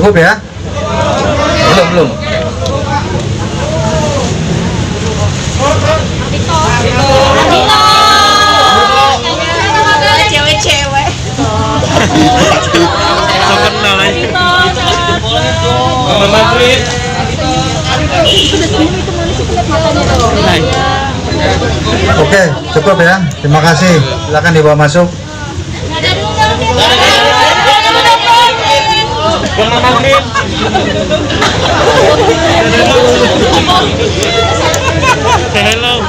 Cukup ya? Belum. Cewek-cewek. Kenal aja. Oke, cukup ya. Terima kasih. Silakan dibawa masuk. Hello.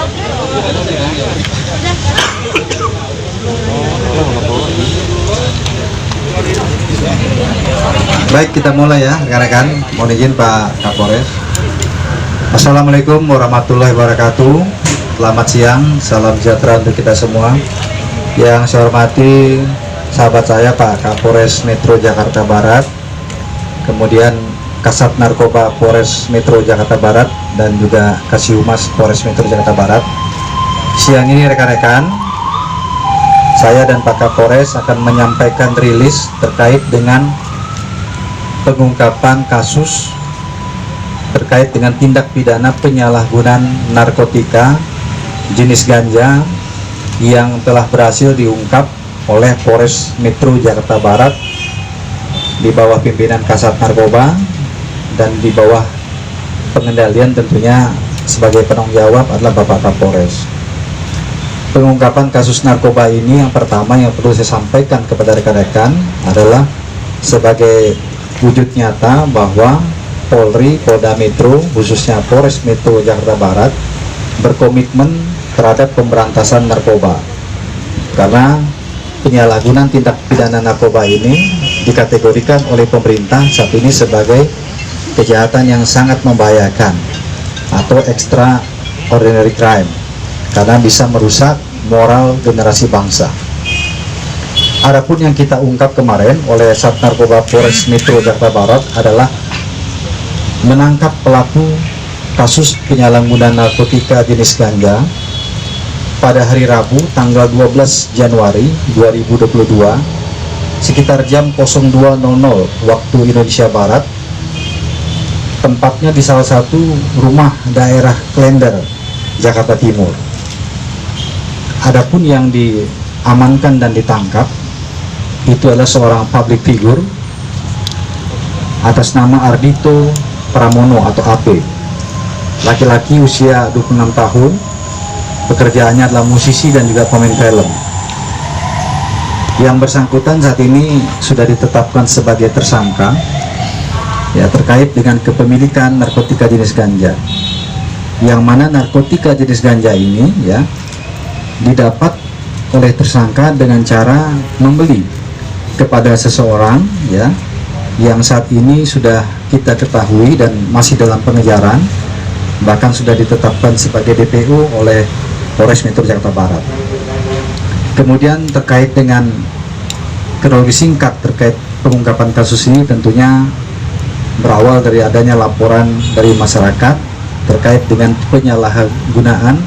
Baik, kita mulai ya rekan-rekan. Mohon izin Pak Kapolres. Assalamualaikum warahmatullahi wabarakatuh. Selamat siang, salam sejahtera untuk kita semua. Yang saya hormati sahabat saya Pak Kapolres Metro Jakarta Barat, kemudian Kasat Narkoba Polres Metro Jakarta Barat, dan juga Kasihumas Polres Metro Jakarta Barat. Siang ini rekan-rekan, saya dan Pak Kapolres akan menyampaikan rilis terkait dengan pengungkapan kasus terkait dengan tindak pidana penyalahgunaan narkotika jenis ganja yang telah berhasil diungkap oleh Polres Metro Jakarta Barat di bawah pimpinan Kasat Narkoba dan di bawah pengendalian tentunya sebagai penanggung jawab adalah Bapak Kapolres. Pengungkapan kasus narkoba ini yang pertama yang perlu saya sampaikan kepada rekan-rekan adalah sebagai wujud nyata bahwa Polri, Polda Metro, khususnya Polres Metro Jakarta Barat berkomitmen terhadap pemberantasan narkoba, karena penyalahgunaan tindak pidana narkoba ini dikategorikan oleh pemerintah saat ini sebagai kejahatan yang sangat membahayakan atau extraordinary crime, karena bisa merusak moral generasi bangsa. Adapun yang kita ungkap kemarin oleh Sat Narkoba Polres Metro Jakarta Barat adalah menangkap pelaku kasus penyalahgunaan narkotika jenis ganja pada hari Rabu tanggal 12 Januari 2022 sekitar jam 02.00 waktu Indonesia Barat, tempatnya di salah satu rumah daerah Klender, Jakarta Timur. Adapun yang diamankan dan ditangkap itu adalah seorang public figure atas nama Ardito Pramono atau AP, laki-laki usia 26 tahun, pekerjaannya adalah musisi dan juga pemain film. Yang bersangkutan saat ini sudah ditetapkan sebagai tersangka ya terkait dengan kepemilikan narkotika jenis ganja, yang mana narkotika jenis ganja ini ya didapat oleh tersangka dengan cara membeli kepada seseorang ya yang saat ini sudah kita ketahui dan masih dalam pengejaran, bahkan sudah ditetapkan sebagai DPO oleh Polres Metro Jakarta Barat. Kemudian terkait dengan kronologi singkat terkait pengungkapan kasus ini tentunya berawal dari adanya laporan dari masyarakat terkait dengan penyalahgunaan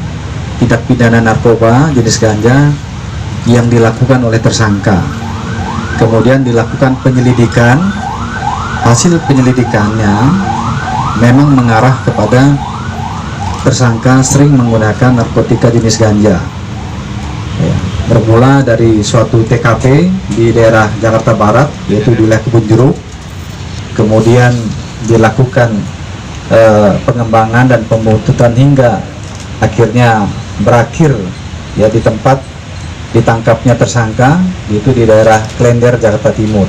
tindak pidana narkoba jenis ganja yang dilakukan oleh tersangka. Kemudian dilakukan penyelidikan, hasil penyelidikannya memang mengarah kepada tersangka sering menggunakan narkotika jenis ganja ya, bermula dari suatu TKP di daerah Jakarta Barat yaitu di wilayah Kebun Jeruk, kemudian dilakukan pengembangan dan pembuntutan hingga akhirnya berakhir ya di tempat ditangkapnya tersangka yaitu di daerah Klender, Jakarta Timur.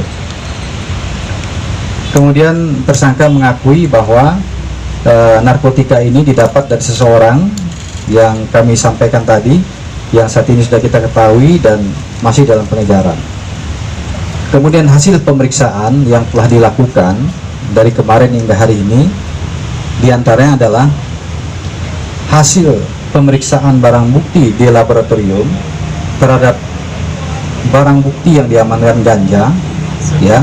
Kemudian tersangka mengakui bahwa narkotika ini didapat dari seseorang yang kami sampaikan tadi, yang saat ini sudah kita ketahui dan masih dalam pengejaran. Kemudian hasil pemeriksaan yang telah dilakukan dari kemarin hingga hari ini diantaranya adalah hasil pemeriksaan barang bukti di laboratorium terhadap barang bukti yang diamankan ganja ya,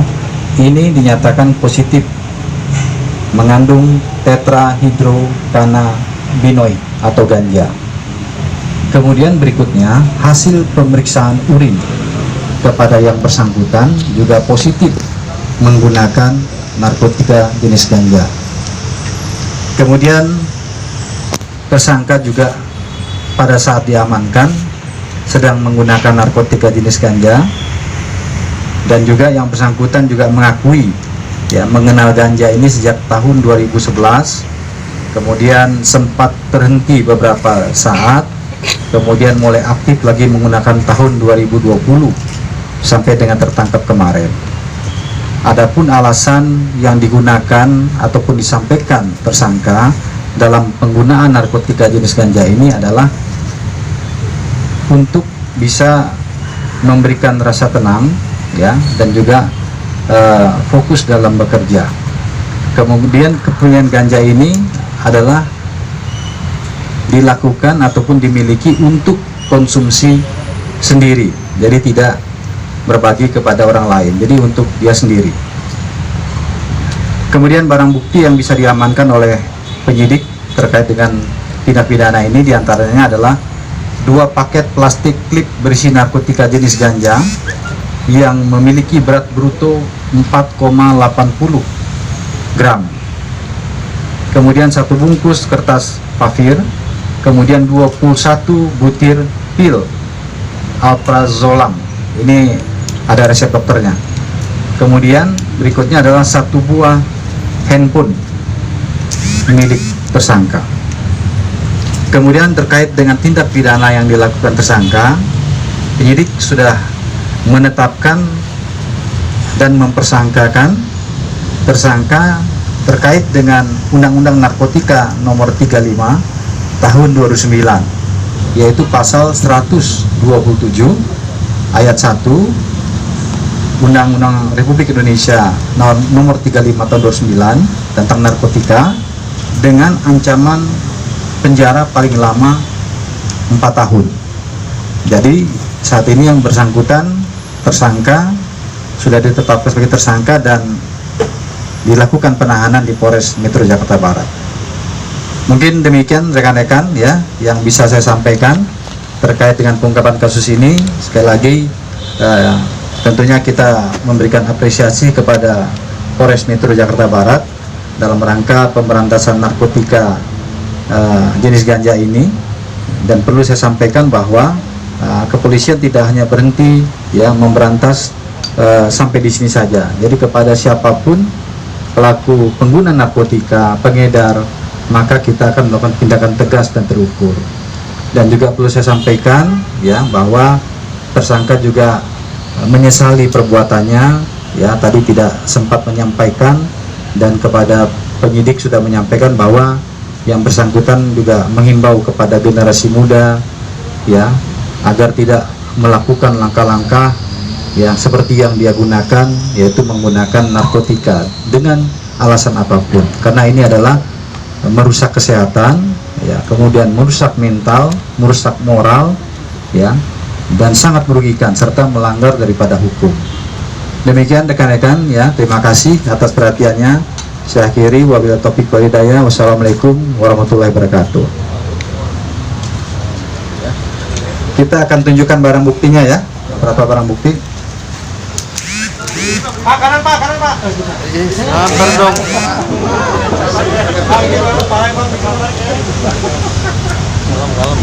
ini dinyatakan positif mengandung tetrahydrocannabinoid atau ganja. Kemudian berikutnya hasil pemeriksaan urin kepada yang bersangkutan juga positif menggunakan narkotika jenis ganja. Kemudian tersangka juga pada saat diamankan sedang menggunakan narkotika jenis ganja, dan juga yang bersangkutan juga mengakui ya mengenal ganja ini sejak tahun 2011, kemudian sempat terhenti beberapa saat, kemudian mulai aktif lagi menggunakan tahun 2020 sampai dengan tertangkap kemarin. Adapun alasan yang digunakan ataupun disampaikan tersangka dalam penggunaan narkotika jenis ganja ini adalah untuk bisa memberikan rasa tenang ya, dan juga fokus dalam bekerja. Kemudian kepunyaan ganja ini adalah dilakukan ataupun dimiliki untuk konsumsi sendiri, jadi tidak berbagi kepada orang lain, jadi untuk dia sendiri. Kemudian barang bukti yang bisa diamankan oleh penyidik terkait dengan tindak pidana ini diantaranya adalah 2 paket plastik klip berisi narkotika jenis ganja yang memiliki berat bruto 4,80 gram. Kemudian 1 bungkus kertas pafir, kemudian 21 butir pil alprazolam. Ini ada resep dokternya. Kemudian berikutnya adalah 1 buah handphone milik tersangka. Kemudian terkait dengan tindak pidana yang dilakukan tersangka, penyidik sudah menetapkan dan mempersangkakan tersangka terkait dengan Undang-Undang Narkotika Nomor 35 Tahun 2009, yaitu pasal 127 ayat 1 Undang-Undang Republik Indonesia Nomor 35 Tahun 2009 tentang narkotika, dengan ancaman penjara paling lama 4 tahun. Jadi saat ini yang bersangkutan tersangka sudah ditetapkan sebagai tersangka dan dilakukan penahanan di Polres Metro Jakarta Barat. Mungkin demikian rekan-rekan ya yang bisa saya sampaikan terkait dengan pengungkapan kasus ini. Sekali lagi tentunya kita memberikan apresiasi kepada Polres Metro Jakarta Barat dalam rangka pemberantasan narkotika jenis ganja ini. Dan perlu saya sampaikan bahwa kepolisian tidak hanya berhenti ya memberantas sampai di sini saja. Jadi kepada siapapun pelaku pengguna narkotika, pengedar, maka kita akan melakukan tindakan tegas dan terukur. Dan juga perlu saya sampaikan ya bahwa tersangka juga menyesali perbuatannya ya, tadi tidak sempat menyampaikan, dan kepada penyidik sudah menyampaikan bahwa yang bersangkutan juga menghimbau kepada generasi muda ya agar tidak melakukan langkah-langkah yang seperti yang dia gunakan, yaitu menggunakan narkotika dengan alasan apapun, karena ini adalah merusak kesehatan ya, kemudian merusak mental, merusak moral ya, dan sangat merugikan serta melanggar daripada hukum. Demikian rekan-rekan ya, terima kasih atas perhatiannya. Saya akhiri, wabillahi taufiq wal hidayah. Wassalamualaikum warahmatullahi wabarakatuh. Kita akan tunjukkan barang buktinya ya, berapa barang bukti. Pak, kanan Pak, kanan Pak. Sabar dong. Kalem-kalem.